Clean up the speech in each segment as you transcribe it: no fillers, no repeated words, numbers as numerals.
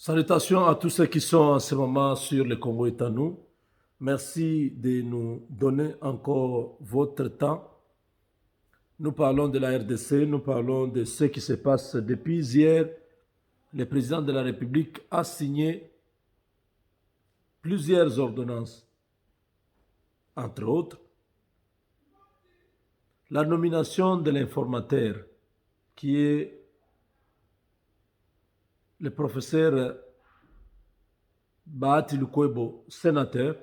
Salutations à tous ceux qui sont en ce moment sur le Congo est à nous. Merci de nous donner encore votre temps. Nous parlons de la RDC, nous parlons de ce qui se passe depuis hier. Le président de la République a signé plusieurs ordonnances, entre autres la nomination de l'informateur qui est le professeur Bahati Lukwebo, sénateur.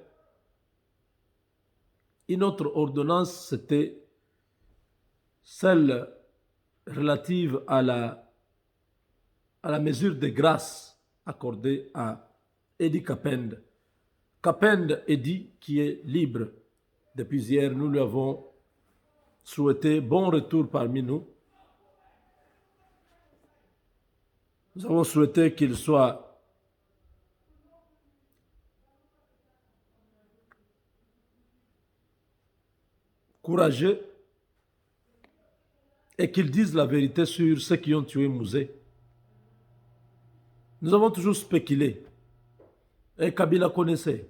Une autre ordonnance, c'était celle relative à la mesure de grâce accordée à Edi Kapend. Kapend Edi, qui est libre depuis hier, nous lui avons souhaité bon retour parmi nous. Nous avons souhaité qu'il soit courageux et qu'il dise la vérité sur ceux qui ont tué Mouzé. Nous avons toujours spéculé. Et Kabila connaissait.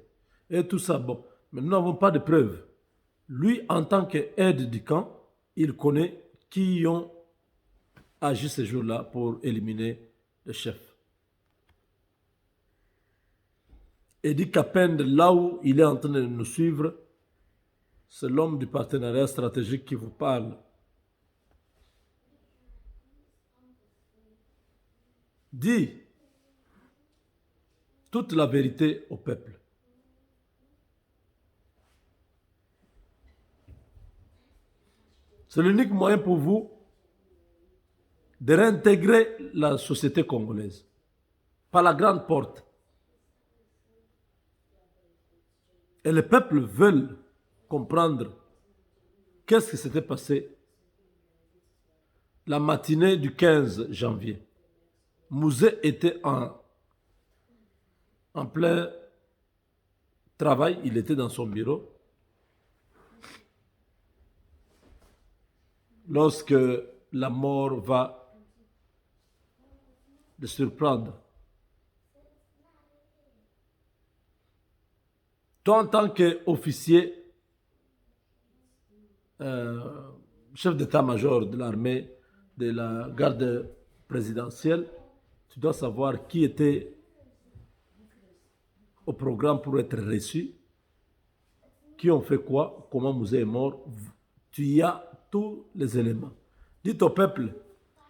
Et tout ça, bon. Mais nous n'avons pas de preuves. Lui, en tant qu'aide du camp, il connaît qui ont agi ce jour-là pour éliminer le chef. Edi Kapend, là où il est en train de nous suivre, c'est l'homme du partenariat stratégique qui vous parle. Dit toute la vérité au peuple. C'est l'unique moyen pour vous de réintégrer la société congolaise par la grande porte. Et le peuple veut comprendre qu'est-ce qui s'était passé la matinée du 15 janvier. Mouzé était en plein travail, il était dans son bureau. Lorsque la mort va le surprendre. Toi, en tant qu'officier, chef d'état-major de l'armée, de la garde présidentielle, tu dois savoir qui était au programme pour être reçu, qui ont fait quoi, comment Mouzé est mort. Tu y as tous les éléments. Dites au peuple,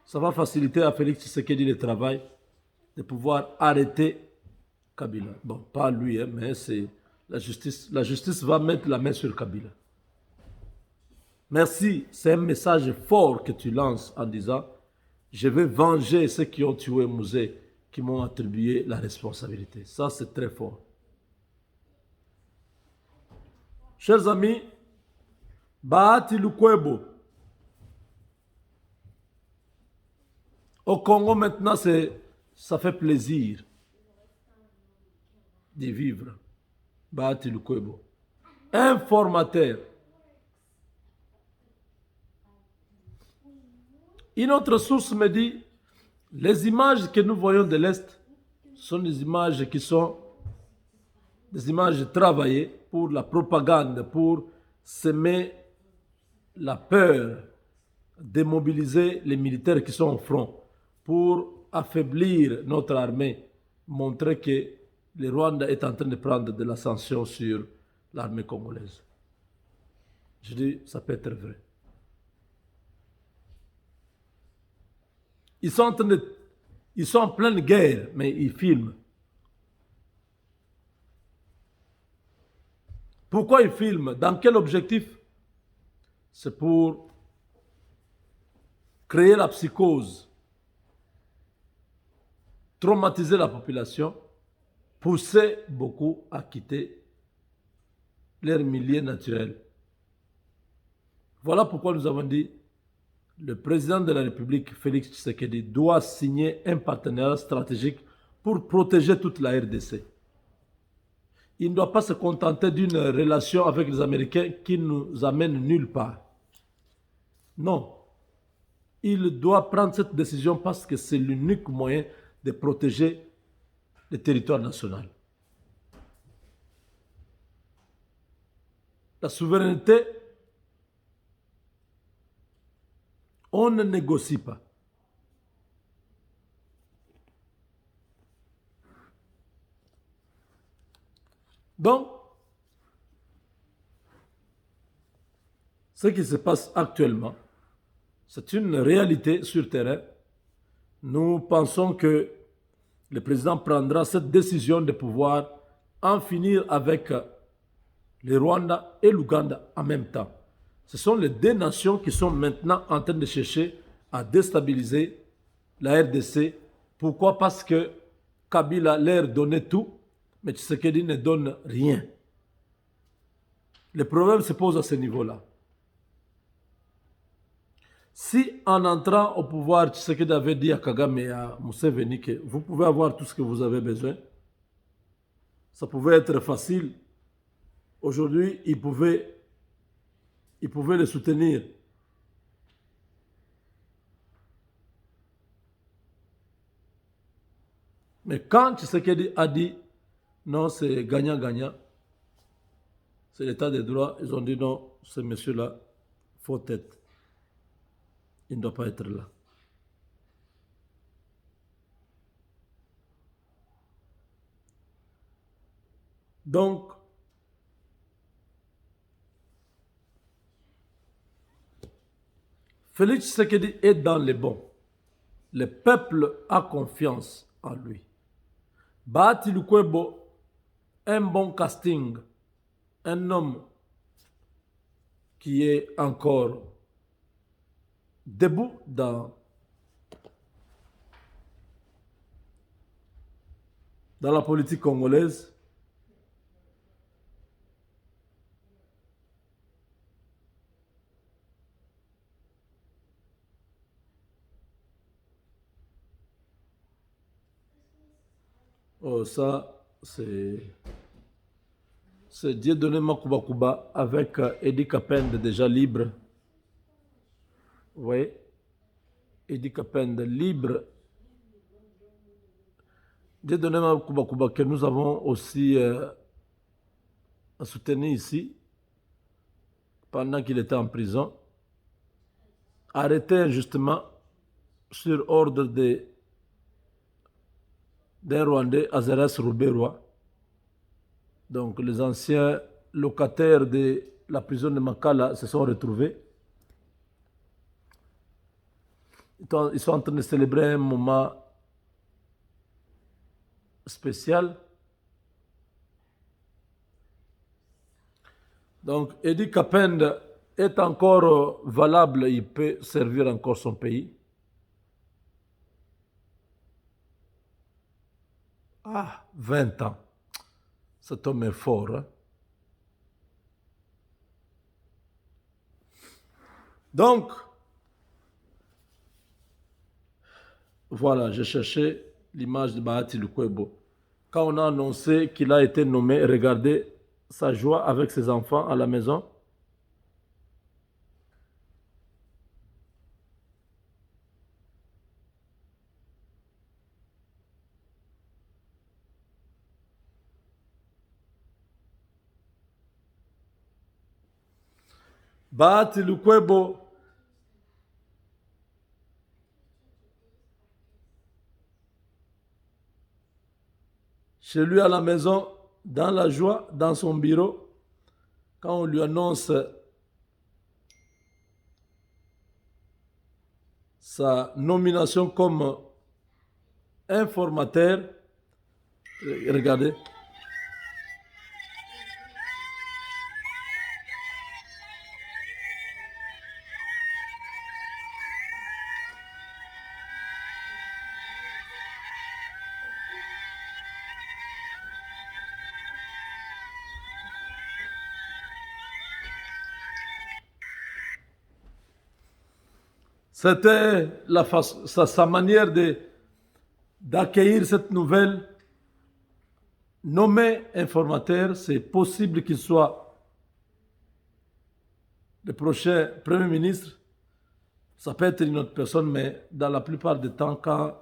ça va faciliter à Félix Tshisekedi le travail de pouvoir arrêter Kabila. Bon, pas lui, hein, mais c'est la justice. La justice va mettre la main sur Kabila. Merci, c'est un message fort que tu lances en disant je vais venger ceux qui ont tué Mouzé, qui m'ont attribué la responsabilité. Ça, c'est très fort. Chers amis, Bahati Lukwebo. Au Congo, maintenant, ça fait plaisir d'y vivre. Bahati Lukwebo. Informateur. Une autre source me dit, les images que nous voyons de l'Est sont des images qui sont des images travaillées pour la propagande, pour semer la peur, démobiliser les militaires qui sont au front, pour affaiblir notre armée, montrer que le Rwanda est en train de prendre de l'ascension sur l'armée congolaise. Je dis, ça peut être vrai. Ils sont en pleine guerre, mais ils filment. Pourquoi ils filment? Dans quel objectif? C'est pour créer la psychose, traumatiser la population, pousser beaucoup à quitter leur milieu naturel. Voilà pourquoi nous avons dit le président de la République, Félix Tshisekedi, doit signer un partenariat stratégique pour protéger toute la RDC. Il ne doit pas se contenter d'une relation avec les Américains qui nous amène nulle part. Non. Il doit prendre cette décision parce que c'est l'unique moyen de protéger le territoire national. La souveraineté, on ne négocie pas. Donc, ce qui se passe actuellement, c'est une réalité sur terrain. Nous pensons que le président prendra cette décision de pouvoir en finir avec le Rwanda et l'Ouganda en même temps. Ce sont les deux nations qui sont maintenant en train de chercher à déstabiliser la RDC. Pourquoi? Parce que Kabila leur donnait tout, mais Tshisekedi ne donne rien. Le problème se pose à ce niveau-là. Si en entrant au pouvoir, Tshisekedi avait dit à Kagame et à Museveni que vous pouvez avoir tout ce que vous avez besoin, ça pouvait être facile. Aujourd'hui, il pouvait les soutenir. Mais quand Tshisekedi a dit non, c'est gagnant-gagnant, c'est l'état des droits, ils ont dit non, ce monsieur-là, faut tête. Il ne doit pas être là. Donc, Félix Tshisekedi est dans les bons. Le peuple a confiance en lui. Bahati Lukwebo, un bon casting, un homme qui est encore debout dans la politique congolaise. Oh, ça, c'est Dieudonné Makuba Kuba avec Eddie Kapende déjà libre. Vous voyez, Eddie Kapende libre. Dieudonné Makuba Kuba que nous avons aussi soutenu ici pendant qu'il était en prison, arrêté injustement sur ordre d'un Rwandais, Azaras Ruberwa. Donc les anciens locataires de la prison de Makala se sont retrouvés. Ils sont en train de célébrer un moment spécial. Donc Eddie Kapende est encore valable, il peut servir encore son pays. Ah, 20 ans. Cet homme est fort. Hein? Donc, voilà, j'ai cherché l'image de Bahati Lukwebo. Quand on a annoncé qu'il a été nommé, regardez sa joie avec ses enfants à la maison. Bahati Lukwebo, chez lui à la maison, dans la joie, dans son bureau, quand on lui annonce sa nomination comme informateur, regardez. C'était sa manière d'accueillir cette nouvelle. Nommé informateur, c'est possible qu'il soit le prochain Premier ministre. Ça peut être une autre personne, mais dans la plupart des temps, quand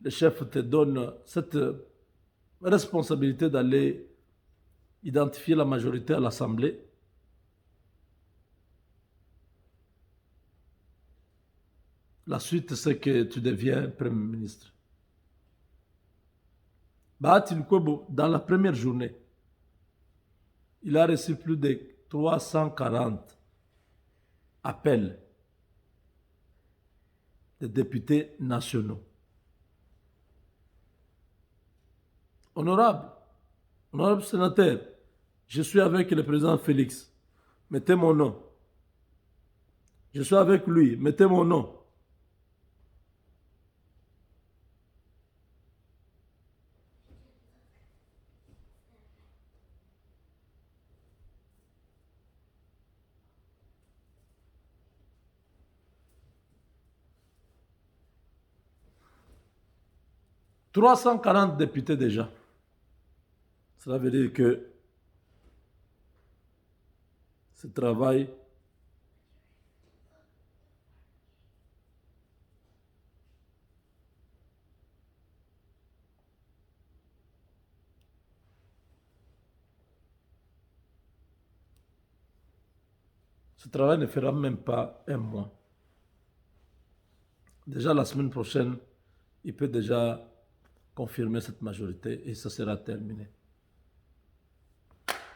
le chef te donne cette responsabilité d'aller identifier la majorité à l'Assemblée. La suite, c'est que tu deviens Premier ministre. Bahati Lukwebo, dans la première journée, il a reçu plus de 340 appels de députés nationaux. Honorable sénateur, je suis avec le président Félix. Mettez mon nom. Je suis avec lui. Mettez mon nom. « 340 députés déjà. Cela veut dire que ce travail ne fera même pas un mois. Déjà la semaine prochaine, il peut déjà confirmer cette majorité et ça sera terminé.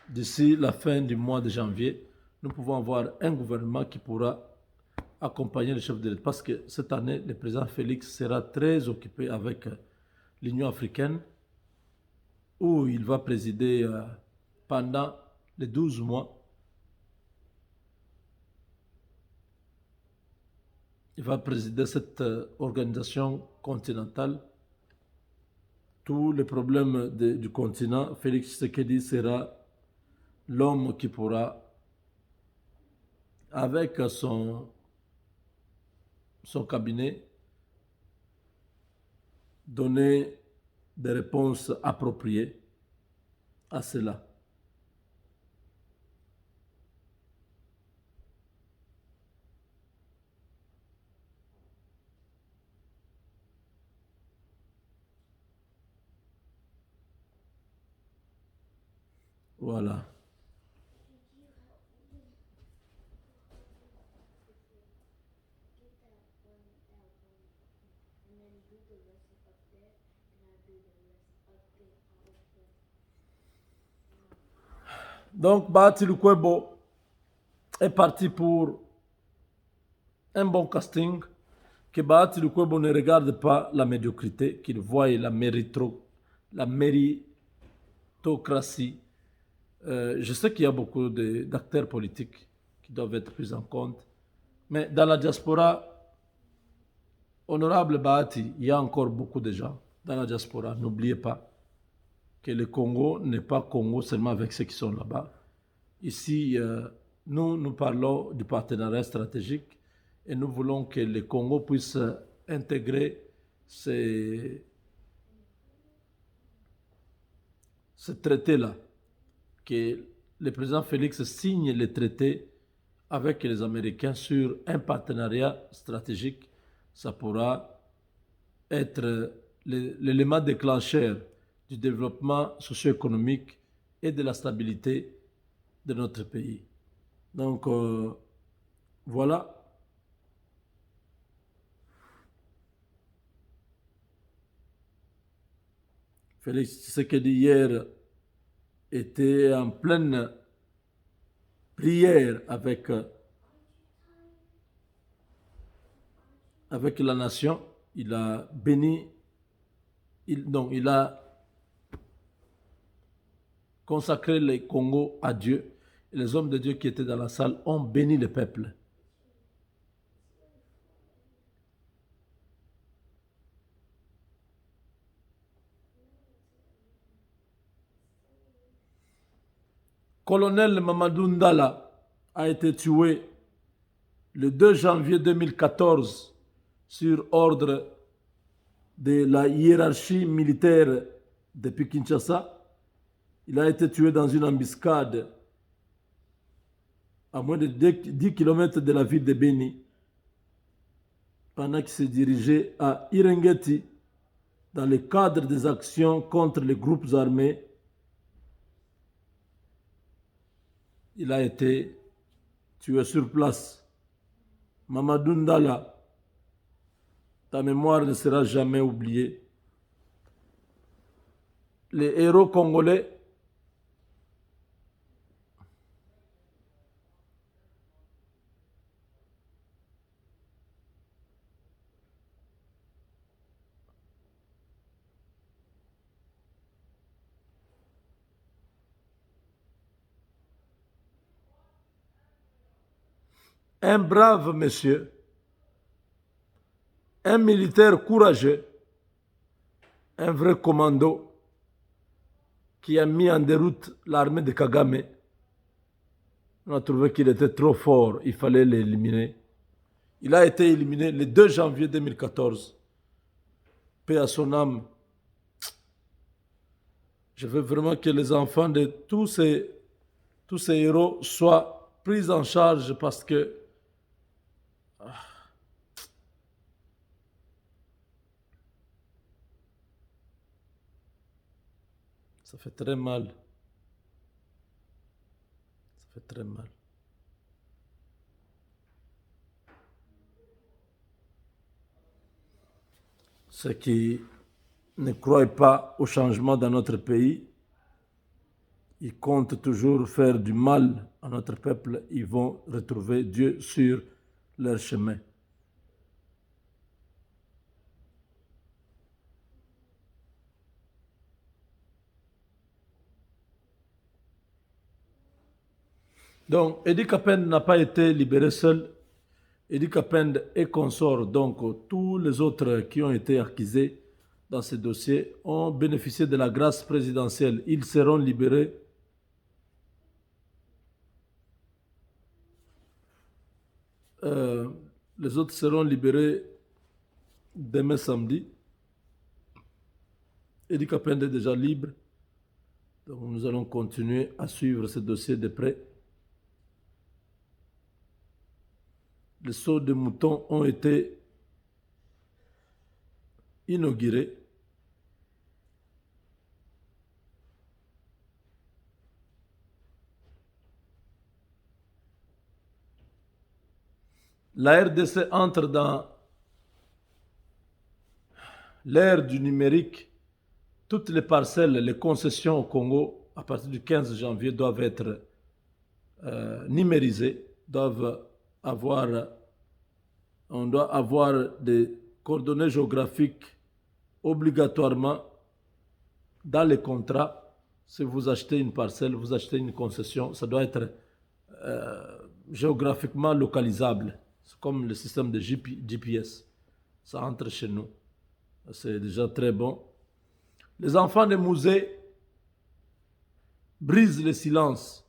D'ici la fin du mois de janvier, nous pouvons avoir un gouvernement qui pourra accompagner le chef de l'État. Parce que cette année, le président Félix sera très occupé avec l'Union africaine, où il va présider pendant les 12 mois. Il va présider cette organisation continentale. Tous les problèmes du continent, Félix Tshisekedi sera l'homme qui pourra, avec son cabinet, donner des réponses appropriées à cela. Voilà. Donc, Bahati Lukwebo est parti pour un bon casting, que Bahati Lukwebo ne regarde pas la médiocrité, qu'il voie la méritocratie. Je sais qu'il y a beaucoup d'acteurs politiques qui doivent être pris en compte, mais dans la diaspora, honorable Bahati, il y a encore beaucoup de gens dans la diaspora. N'oubliez pas que le Congo n'est pas Congo seulement avec ceux qui sont là-bas. Ici, nous parlons du partenariat stratégique et nous voulons que le Congo puisse intégrer ce traité-là, que le président Félix signe le traité avec les Américains sur un partenariat stratégique. Ça pourra être l'élément déclencheur du développement socio-économique et de la stabilité de notre pays. Donc, voilà. Félix Tshisekedi hier était en pleine prière avec la nation. Il a béni, il a consacré le Congo à Dieu. Et les hommes de Dieu qui étaient dans la salle ont béni le peuple. Colonel Mamadou Ndala a été tué le 2 janvier 2014 sur ordre de la hiérarchie militaire depuis Kinshasa. Il a été tué dans une embuscade à moins de 10 km de la ville de Beni pendant qu'il se dirigeait à Irengeti dans le cadre des actions contre les groupes armés, il a été tué sur place. Mamadou Ndala, ta mémoire ne sera jamais oubliée. Les héros congolais un brave monsieur, un militaire courageux, un vrai commando qui a mis en déroute l'armée de Kagame. On a trouvé qu'il était trop fort, il fallait l'éliminer. Il a été éliminé le 2 janvier 2014. Paix à son âme. Je veux vraiment que les enfants de tous ces héros soient pris en charge parce que ça fait très mal. Ça fait très mal. Ceux qui ne croient pas au changement dans notre pays, ils comptent toujours faire du mal à notre peuple, ils vont retrouver Dieu sur leur chemin. Donc, Eddie Kapend n'a pas été libéré seul. Eddie Kapend et consorts, donc tous les autres qui ont été accusés dans ce dossier, ont bénéficié de la grâce présidentielle. Ils seront libérés les autres seront libérés demain samedi. Eddie Kapend est déjà libre. Donc nous allons continuer à suivre ce dossier de près. Les sauts de moutons ont été inaugurés. La RDC entre dans l'ère du numérique. Toutes les parcelles, les concessions au Congo, à partir du 15 janvier, doivent être numérisées, on doit avoir des coordonnées géographiques obligatoirement dans les contrats. Si vous achetez une parcelle, vous achetez une concession, ça doit être géographiquement localisable. C'est comme le système de GPS. Ça entre chez nous. C'est déjà très bon. Les enfants des musées brisent le silence.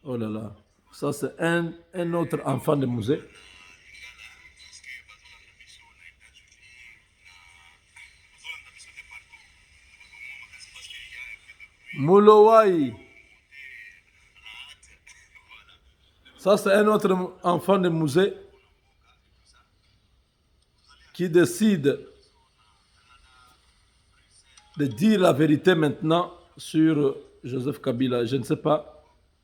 Oh là là. Ça, c'est un autre enfant de musée. Moulowai. Ça, c'est un autre enfant de musée qui décide de dire la vérité maintenant sur Joseph Kabila. Je ne sais pas,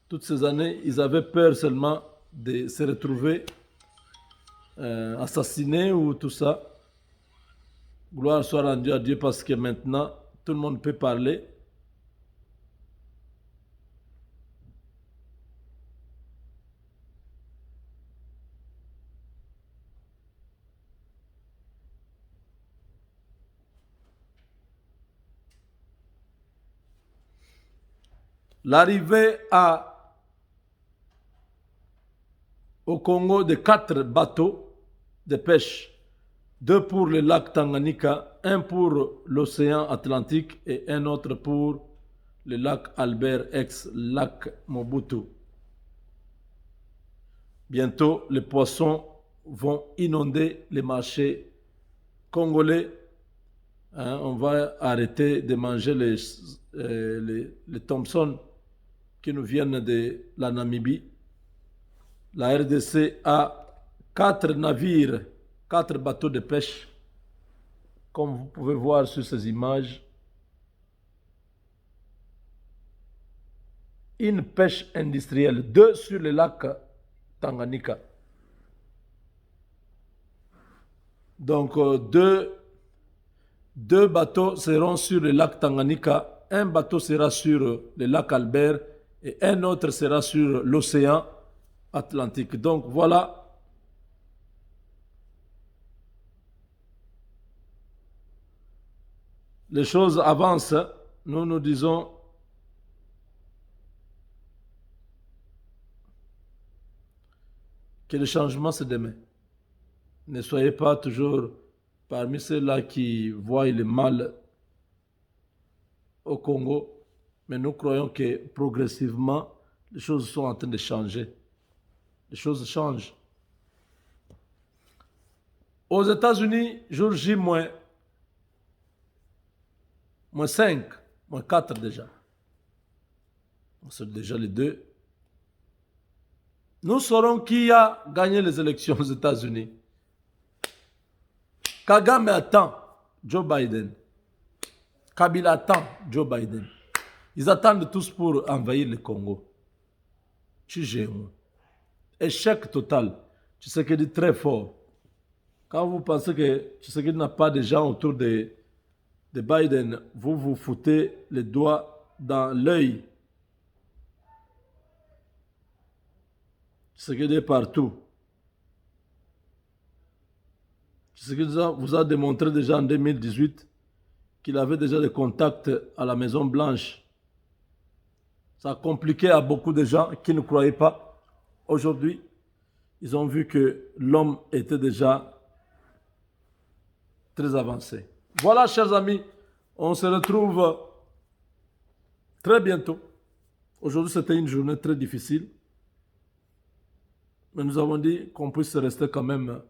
toutes ces années, ils avaient peur seulement de se retrouver assassinés ou tout ça. Gloire soit rendue à Dieu parce que maintenant, tout le monde peut parler. L'arrivée au Congo de 4 bateaux de pêche, 2 pour le lac Tanganyika, un pour l'océan Atlantique et un autre pour le lac Albert, ex-lac Mobutu. Bientôt, les poissons vont inonder les marchés congolais. On va arrêter de manger les Thompson qui nous viennent de la Namibie. La RDC a 4 navires, 4 bateaux de pêche, comme vous pouvez voir sur ces images. Une pêche industrielle, 2 sur le lac Tanganyika. Donc, deux bateaux seront sur le lac Tanganyika, un bateau sera sur le lac Albert et un autre sera sur l'océan Atlantique. Donc, voilà. Les choses avancent. Nous nous disons que le changement, c'est demain. Ne soyez pas toujours parmi ceux-là qui voient le mal au Congo, mais nous croyons que progressivement, les choses sont en train de changer. Les choses changent. Aux États-Unis, jour J-, moins 5, moins 4 déjà. C'est déjà les deux. Nous saurons qui a gagné les élections aux États-Unis. Kagame attend Joe Biden. Kabila attend Joe Biden. Ils attendent tous pour envahir le Congo. Échec total. Tshisekedi très fort. Quand vous pensez que Tshisekedi n'a pas de gens autour de Biden, vous vous foutez les doigts dans l'œil. Tshisekedi est partout. Tshisekedi vous a démontré déjà en 2018 qu'il avait déjà des contacts à la Maison Blanche. Ça a compliqué à beaucoup de gens qui ne croyaient pas. Aujourd'hui, ils ont vu que l'homme était déjà très avancé. Voilà, chers amis, on se retrouve très bientôt. Aujourd'hui, c'était une journée très difficile. Mais nous avons dit qu'on puisse rester quand même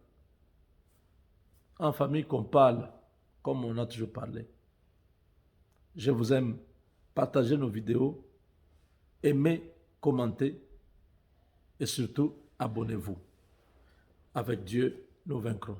en famille, qu'on parle comme on a toujours parlé. Je vous aime. Partagez nos vidéos. Aimez, commentez. Et surtout, abonnez-vous. Avec Dieu, nous vaincrons.